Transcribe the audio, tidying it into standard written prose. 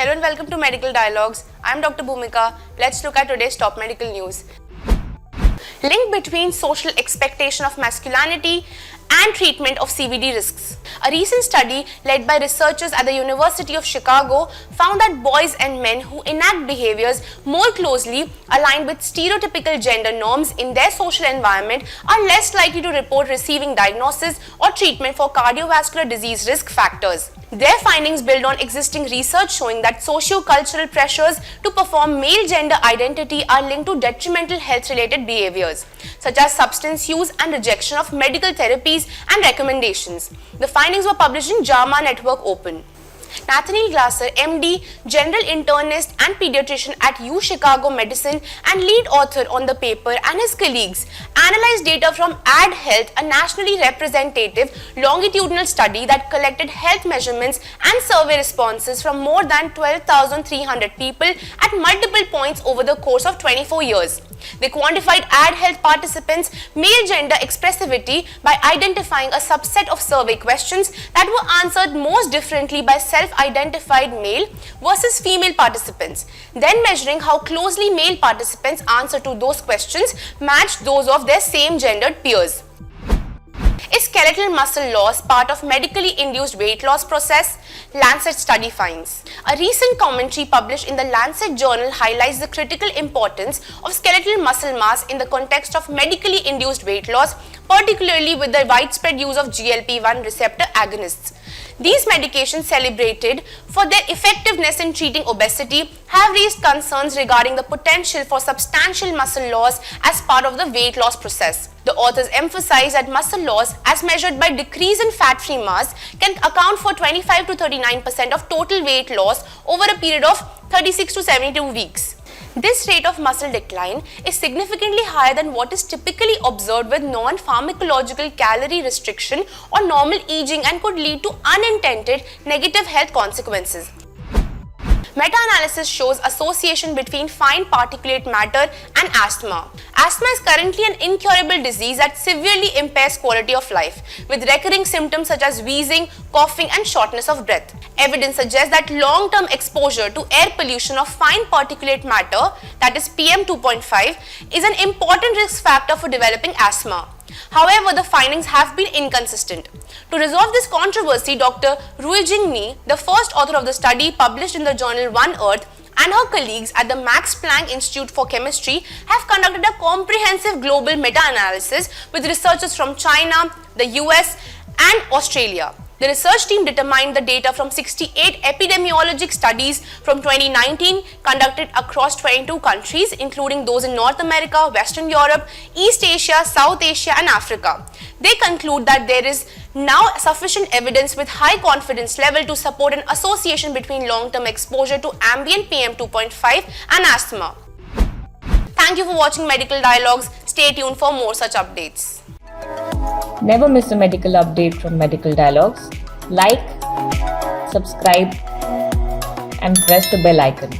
Hello and welcome to Medical Dialogues. I'm Dr. Bhumika. Let's look at today's top medical news. Link between social expectation of masculinity and treatment of CVD risks. A recent study led by researchers at the University of Chicago found that boys and men who enact behaviors more closely aligned with stereotypical gender norms in their social environment are less likely to report receiving diagnosis or treatment for cardiovascular disease risk factors. Their findings build on existing research showing that socio-cultural pressures to perform male gender identity are linked to detrimental health-related behaviors, such as substance use and rejection of medical therapies and recommendations. The findings were published in JAMA Network Open. Nathaniel Glasser, MD, General Internist and Pediatrician at U Chicago Medicine and lead author on the paper, and his colleagues analyzed data from AdHealth, a nationally representative longitudinal study that collected health measurements and survey responses from more than 12,300 people at multiple points over the course of 24 years. They quantified AdHealth participants' male gender expressivity by identifying a subset of survey questions that were answered most differently by self-identified male versus female participants, then measuring how closely male participants' answer to those questions matched those of their same-gendered peers. Is skeletal muscle loss part of medically induced weight loss process? Lancet study finds. A recent commentary published in the Lancet journal highlights the critical importance of skeletal muscle mass in the context of medically induced weight loss, particularly with the widespread use of GLP-1 receptor agonists. These medications, celebrated for their effectiveness in treating obesity, have raised concerns regarding the potential for substantial muscle loss as part of the weight loss process. The authors emphasize that muscle loss, as measured by decrease in fat-free mass, can account for 25 to 39% of total weight loss over a period of 36 to 72 weeks. This rate of muscle decline is significantly higher than what is typically observed with non-pharmacological calorie restriction or normal aging and could lead to unintended negative health consequences. Meta-analysis shows association between fine particulate matter and asthma. Asthma is currently an incurable disease that severely impairs quality of life, with recurring symptoms such as wheezing, coughing, and shortness of breath. Evidence suggests that long-term exposure to air pollution of fine particulate matter, that is PM 2.5, is an important risk factor for developing asthma. However, the findings have been inconsistent. To resolve this controversy, Dr. Ruijing Ni, the first author of the study published in the journal One Earth, and her colleagues at the Max Planck Institute for Chemistry have conducted a comprehensive global meta-analysis with researchers from China, the US, and Australia. The research team determined the data from 68 epidemiologic studies from 2019 conducted across 22 countries, including those in North America, Western Europe, East Asia, South Asia, and Africa. They conclude that there is now sufficient evidence with high confidence level to support an association between long-term exposure to ambient PM 2.5 and asthma. Thank you for watching Medical Dialogues. Stay tuned for more such updates. Never miss a medical update from Medical Dialogues. Like, subscribe, and press the bell icon.